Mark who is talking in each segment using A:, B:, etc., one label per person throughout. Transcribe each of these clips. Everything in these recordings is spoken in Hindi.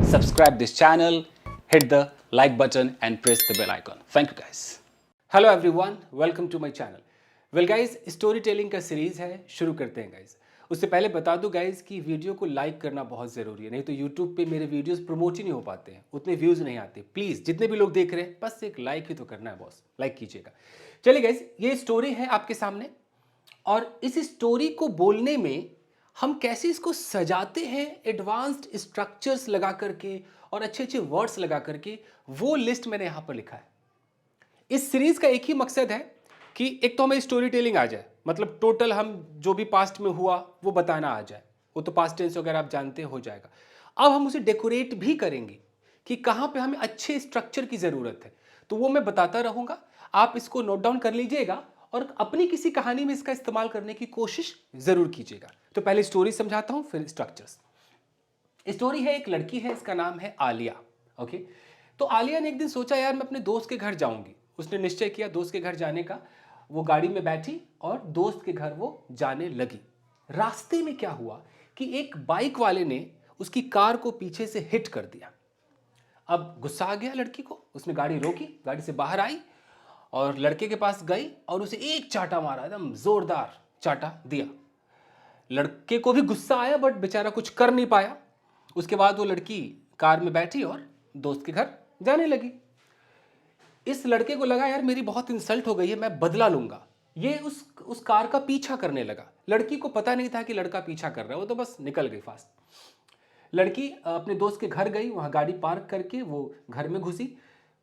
A: subscribe this channel, hit the like button and press the bell icon. Thank you guys. Hello everyone, welcome to my channel. Well guys, story telling का सीरीज़ है, शुरू करते हैं गाइज। उससे पहले बता दूं गाइज कि वीडियो को लाइक करना बहुत ज़रूरी है, नहीं तो यूट्यूब पे मेरे वीडियोस प्रमोट ही नहीं हो पाते हैं, उतने व्यूज़ नहीं आते। प्लीज़ जितने भी लोग देख रहे हैं बस एक लाइक ही तो करना है बॉस, लाइक कीजिएगा। चलिए गाइज, ये स्टोरी है आपके सामने और इस स्टोरी को बोलने में हम कैसे इसको सजाते हैं एडवांस्ड स्ट्रक्चर्स लगा करके और अच्छे अच्छे वर्ड्स लगा करके, वो लिस्ट मैंने यहाँ पर लिखा है। इस सीरीज का एक ही मकसद है कि एक तो हमें स्टोरी टेलिंग आ जाए, मतलब टोटल हम जो भी पास्ट में हुआ वो बताना आ जाए, वो तो पास्ट टेंस वगैरह आप जानते हो जाएगा। अब हम उसे डेकोरेट भी करेंगे कि कहाँ पे हमें अच्छे स्ट्रक्चर की ज़रूरत है, तो वो मैं बताता रहूँगा। आप इसको नोट डाउन कर लीजिएगा और अपनी किसी कहानी में इसका इस्तेमाल करने की कोशिश ज़रूर कीजिएगा। तो पहले स्टोरी समझाता हूँ, फिर स्ट्रक्चर्स। स्टोरी है, एक लड़की है, इसका नाम है आलिया। ओके, तो आलिया ने एक दिन सोचा यार मैं अपने दोस्त के घर जाऊंगी। उसने निश्चय किया दोस्त के घर जाने का। वो गाड़ी में बैठी और दोस्त के घर वो जाने लगी। रास्ते में क्या हुआ कि एक बाइक वाले ने उसकी कार को पीछे से हिट कर दिया। अब गुस्सा आ गया लड़की को, उसने गाड़ी रोकी, गाड़ी से बाहर आई और लड़के के पास गई और उसे एक चाटा मारा, एकदम जोरदार चाटा दिया। लड़के को भी गुस्सा आया बट बेचारा कुछ कर नहीं पाया। उसके बाद वो लड़की कार में बैठी और दोस्त के घर जाने लगी। इस लड़के को लगा यार मेरी बहुत इंसल्ट हो गई है, मैं बदला लूंगा। ये उस कार का पीछा करने लगा। लड़की को पता नहीं था कि लड़का पीछा कर रहा है, वो तो बस निकल गई फास्ट। लड़की अपने दोस्त के घर गई, वहां गाड़ी पार्क करके वो घर में घुसी।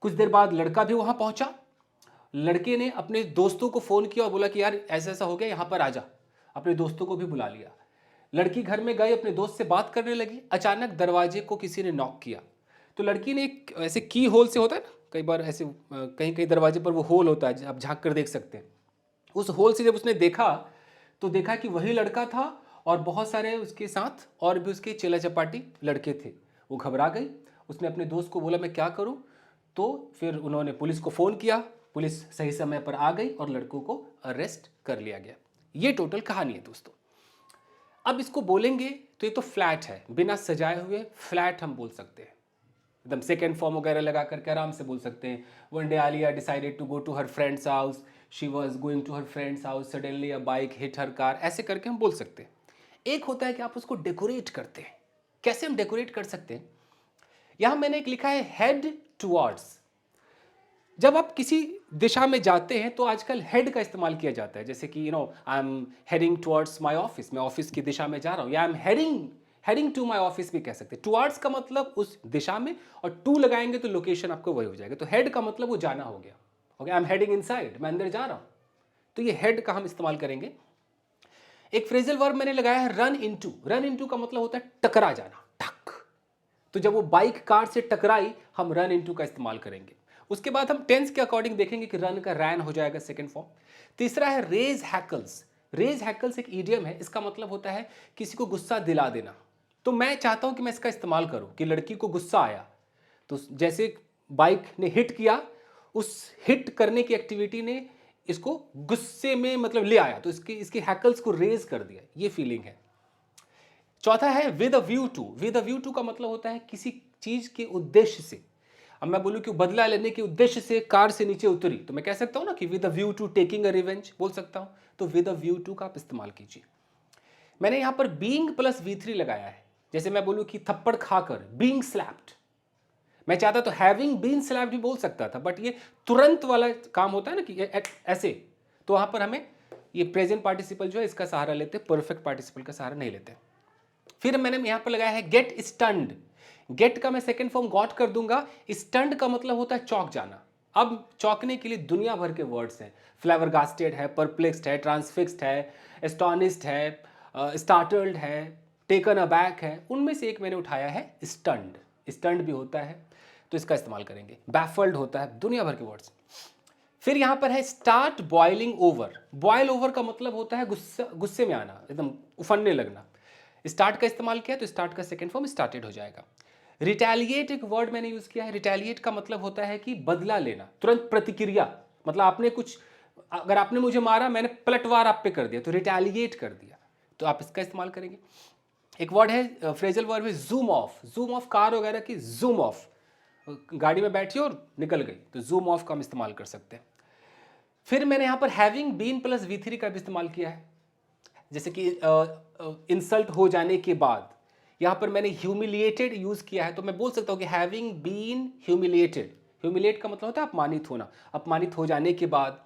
A: कुछ देर बाद लड़का भी वहां पहुंचा। लड़के ने अपने दोस्तों को फ़ोन किया और बोला कि यार ऐसा ऐसा हो गया, यहाँ पर आ जा। अपने दोस्तों को भी बुला लिया। लड़की घर में गई, अपने दोस्त से बात करने लगी। अचानक दरवाजे को किसी ने नॉक किया। तो लड़की ने एक ऐसे की होल से होता है ना, कई बार ऐसे कहीं कहीं दरवाजे पर वो होल होता है, आप झांक कर देख सकते हैं। उस होल से जब उसने देखा तो देखा कि वही लड़का था और बहुत सारे उसके साथ और भी उसके चेला चपाटी लड़के थे। वो घबरा गई। उसने अपने दोस्त को बोला मैं क्या करूं? तो फिर उन्होंने पुलिस को फ़ोन किया। पुलिस सही समय पर आ गई और लड़कों को अरेस्ट कर लिया गया। ये टोटल कहानी है दोस्तों। अब इसको बोलेंगे तो ये तो फ्लैट है, बिना सजाए हुए फ्लैट हम बोल सकते हैं, एकदम सेकेंड फॉर्म वगैरह लगा करके आराम से बोल सकते हैं। One day Alia decided to go to her friends house, she was going to her friends house, suddenly a bike hit her car, ऐसे करके हम बोल सकते हैं। एक होता है कि आप उसको डेकोरेट करते हैं। कैसे हम डेकोरेट कर सकते हैं? यहां मैंने एक लिखा है हेड टुवर्ड्स। जब आप किसी दिशा में जाते हैं तो आजकल हेड का इस्तेमाल किया जाता है, जैसे कि I am heading towards my office, मैं ऑफिस की दिशा में जा रहा हूँ, या I am heading to my office भी कह सकते हैं। टुवर्ड्स का मतलब उस दिशा में, और टू लगाएंगे तो लोकेशन आपको वही हो जाएगा। तो हेड का मतलब वो जाना हो गया। Okay, I am heading inside, मैं अंदर जा रहा हूँ, तो ये हेड का हम इस्तेमाल करेंगे। एक फ्रेजल वर्ब मैंने लगाया है रन इनटू। रन इनटू का मतलब होता है टकरा जाना, टक। तो जब वो बाइक कार से टकराई, हम रन इनटू का इस्तेमाल करेंगे। उसके बाद हम टेंस के अकॉर्डिंग देखेंगे कि रन का रैन हो जाएगा सेकंड फॉर्म। तीसरा है रेज हैकल्स। रेज हैकल्स एक ईडियम है, इसका मतलब होता है किसी को गुस्सा दिला देना। तो मैं चाहता हूं कि मैं इसका इस्तेमाल करूं कि लड़की को गुस्सा आया, तो जैसे बाइक ने हिट किया, उस हिट करने की एक्टिविटी ने इसको गुस्से में मतलब ले आया, तो इसकी हैकल्स को रेज कर दिया, ये फीलिंग है। चौथा है with a view to. With a view to का मतलब होता है किसी चीज के उद्देश्य से। अब मैं बोलूं कि बदला लेने के उद्देश्य से कार से नीचे उतरी, तो मैं कह सकता हूं ना कि with a view to taking a revenge बोल सकता हूं। तो विद अ व्यू टू का आप इस्तेमाल कीजिए। मैंने यहां पर बीइंग प्लस V3 लगाया है। जैसे मैं बोलूं कि थप्पड़ खाकर, बीइंग स्लैप्ड। मैं चाहता तो हैविंग बीन स्लैप्ड भी बोल सकता था, बट ये तुरंत वाला काम होता है ना कि ऐसे, तो वहां पर हमें ये प्रेजेंट पार्टिसिपल जो है इसका सहारा लेते, परफेक्ट पार्टिसिपल का सहारा नहीं लेते। फिर मैंने यहां पर लगाया है गेट स्टन्ड। गेट का मैं सेकंड फॉर्म गॉट कर दूंगा। स्टन्ड का मतलब होता है चौंक जाना। अब चौंकने के लिए दुनिया भर के वर्ड्स हैं। फ्लैबरगास्टेड है, परप्लेक्स्ड है, ट्रांसफिक्स्ड है, एस्टोनिश्ड है, स्टार्टल्ड है, टेकन अबैक है। उनमें से एक मैंने उठाया है स्टन्ड। स्टन्ड भी होता है तो इसका इस्तेमाल करेंगे। बैफल्ड होता है, दुनिया भर के वर्ड्स। फिर यहां पर है start boiling over. Boil over का मतलब होता है गुस्से में आना, एकदम उफनने लगना। स्टार्ट का इस्तेमाल किया तो स्टार्ट का सेकंड फॉर्म स्टार्टेड हो जाएगा। रिटेलिएट एक वर्ड मैंने यूज किया है। रिटेलिएट का मतलब होता है कि बदला लेना, तुरंत प्रतिक्रिया। मतलब आपने कुछ, अगर आपने मुझे मारा, मैंने पलटवार आप पे कर दिया, तो रिटेलिएट कर दिया, तो आप इसका इस्तेमाल करेंगे। एक वर्ड है, फ्रेजल वर्ब है zoom of. Zoom of car वगैरह की जूम ऑफ, गाड़ी में बैठी और निकल गई, तो जूम ऑफ का हम इस्तेमाल कर सकते हैं। फिर मैंने यहाँ पर हैविंग बीन प्लस V3 का भी इस्तेमाल किया है, जैसे कि इंसल्ट हो जाने के बाद। यहाँ पर मैंने ह्यूमिलिएटेड यूज किया है, तो मैं बोल सकता हूँ कि हैविंग बीन ह्यूमिलिएटेड। ह्यूमिलिएट का मतलब होता है अपमानित होना, अपमानित हो जाने के बाद।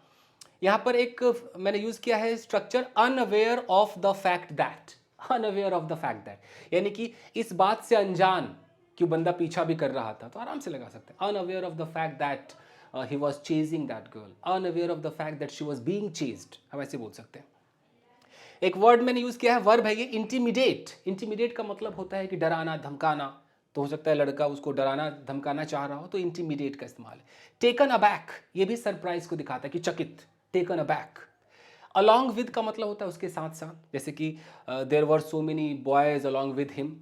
A: यहाँ पर एक मैंने यूज किया है structure unaware of the fact that. Unaware of the fact that, यानी कि इस बात से अनजान कि बंदा पीछा भी कर रहा था, तो आराम से लगा सकते हैं unaware of the fact that he was chasing that girl, unaware of the fact that she was being chased, हम ऐसे बोल सकते हैं। एक वर्ड मैंने यूज किया है, वर्ब है ये इंटिमिडेट। इंटिमिडेट का मतलब होता है कि डराना धमकाना, तो हो सकता है लड़का उसको डराना धमकाना चाह रहा हो, तो इंटिमिडेट का इस्तेमाल है। टेकन अबैक, ये भी सरप्राइज को दिखाता है कि चकित, टेकन अबैक। अलॉन्ग विद का मतलब होता है उसके साथ साथ, जैसे कि there were so many boys along with him.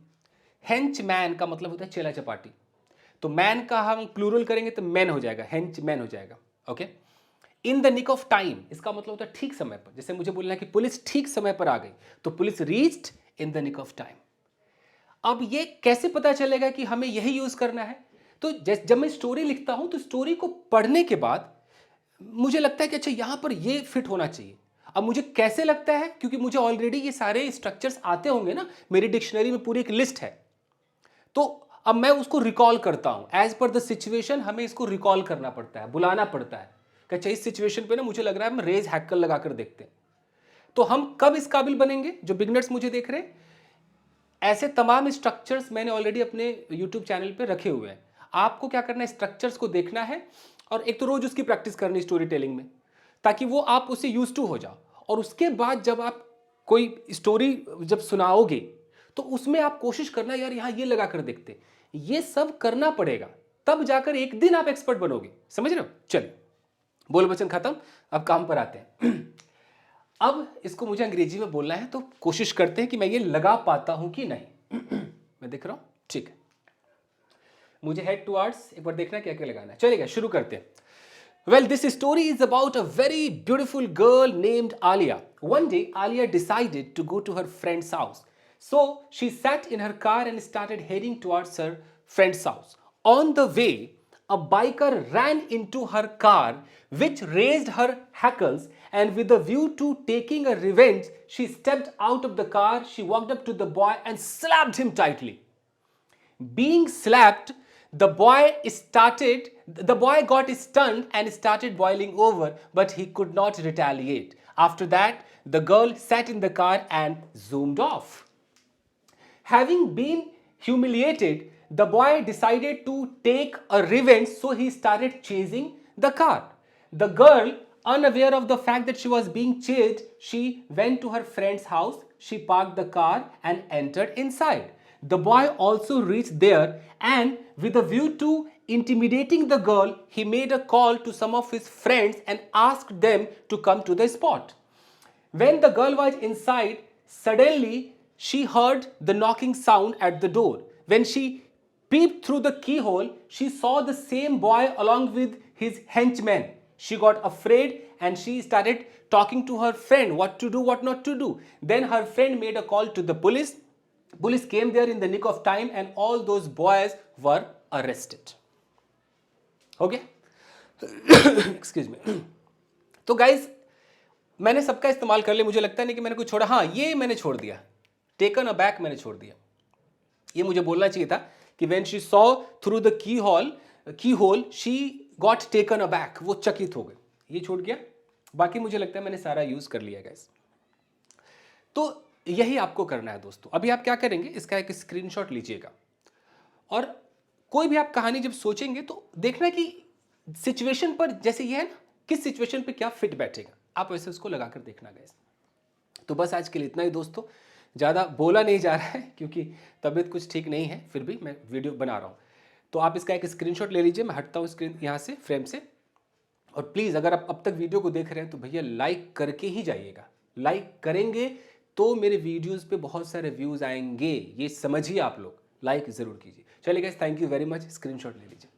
A: Henchman का मतलब होता है चेला चपाटी, तो मैन का हम प्लूरल करेंगे तो मैन हो जाएगा, हेंच मैन हो जाएगा। Okay. In the nick of time, इसका मतलब होता है ठीक समय पर, जैसे मुझे बोलना है कि पुलिस ठीक समय पर आ गई, तो police reached in the nick of time. अब ये कैसे पता चलेगा कि हमें यही यूज करना है? तो जब मैं स्टोरी लिखता हूं तो स्टोरी को पढ़ने के बाद मुझे लगता है कि अच्छा यहां पर ये फिट होना चाहिए। अब मुझे कैसे लगता है, क्योंकि मुझे ऑलरेडी ये सारे स्ट्रक्चर्स आते होंगे ना, मेरी डिक्शनरी में पूरी एक लिस्ट है, तो अब मैं उसको रिकॉल करता हूं एज पर द सिचुएशन। हमें इसको रिकॉल करना पड़ता है, बुलाना पड़ता है कि अच्छा इस सिचुएशन पे ना मुझे लग रहा है हम रेज हैकल लगाकर देखते हैं। तो हम कब इस काबिल बनेंगे, जो बिगनर्स मुझे देख रहे हैं, ऐसे तमाम स्ट्रक्चर्स मैंने ऑलरेडी अपने यूट्यूब चैनल पे रखे हुए हैं। आपको क्या करना है, स्ट्रक्चर्स को देखना है, और एक तो रोज उसकी प्रैक्टिस करनी स्टोरी टेलिंग में, ताकि वो आप उससे यूज टू हो जाओ। और उसके बाद जब आप कोई स्टोरी जब सुनाओगे तो उसमें आप कोशिश करना यार यहाँ ये लगा कर देखते, ये सब करना पड़ेगा, तब जाकर एक दिन आप एक्सपर्ट बनोगे। समझ रहे हो? चलिए, बोल वचन खत्म, अब काम पर आते हैं। अब इसको मुझे अंग्रेजी में बोलना है, तो कोशिश करते हैं कि मैं ये लगा पाता हूं कि नहीं। मैं देख रहा हूं, ठीक है। मुझे हेड टुवर्ड्स एक बार देखना क्या क्या लगाना है। चलिए शुरू करते हैं। Well, this story is about a very beautiful girl named Alia. One day, Alia decided to go to her friend's house. So, she sat in her car and started heading towards her friend's house. On the way, a biker ran into her car, which raised her hackles, and with a view to taking a revenge, she stepped out of the car, she walked up to the boy and slapped him tightly. Being slapped, the boy got stunned and started boiling over, but he could not retaliate. After that, the girl sat in the car and zoomed off. Having been humiliated, the boy decided to take a revenge, so he started chasing the car. The girl, unaware of the fact that she was being chased, she went to her friend's house, she parked the car and entered inside. The boy also reached there, and with a view to intimidating the girl, he made a call to some of his friends and asked them to come to the spot. When the girl was inside, suddenly she heard the knocking sound at the door. When she peeped through the keyhole, she saw the same boy along with his henchmen. She got afraid and she started talking to her friend what to do, what not to do. Then her friend made a call to the police. Police came there in the nick of time and all those boys were arrested. Okay? Excuse me. तो गाइज मैंने सबका इस्तेमाल कर लिया, मुझे लगता नहीं कि मैंने कुछ छोड़ा। हाँ, ये मैंने छोड़ दिया, टेकन अ बैक मैंने छोड़ दिया। ये मुझे बोलना चाहिए था कि when she saw through the keyhole she got taken aback, वो चकित हो गई, ये छूट गया। बाकी मुझे लगता है मैंने सारा यूज कर लिया गाइस। तो यही आपको करना है दोस्तों। अभी आप क्या करेंगे, इसका एक स्क्रीनशॉट लीजिएगा, और कोई भी आप कहानी जब सोचेंगे तो देखना कि सिचुएशन पर, जैसे ये है ना, किस सिचुएशन पे क्या फिट बैठेगा, आप वैसे उसको लगाकर देखना गाइस। तो बस आज के लिए इतना ही दोस्तों, ज़्यादा बोला नहीं जा रहा है क्योंकि तबीयत कुछ ठीक नहीं है, फिर भी मैं वीडियो बना रहा हूँ। तो आप इसका एक स्क्रीनशॉट ले लीजिए, मैं हटता हूँ स्क्रीन यहाँ से, फ्रेम से। और प्लीज़ अगर आप अब तक वीडियो को देख रहे हैं तो भैया लाइक करके ही जाइएगा। लाइक करेंगे तो मेरे वीडियोस पे बहुत सारे व्यूज़ आएंगे, ये समझिए आप लोग। लाइक ज़रूर कीजिए। चलिए guys, thank you very much. Screenshot ले लीजिए।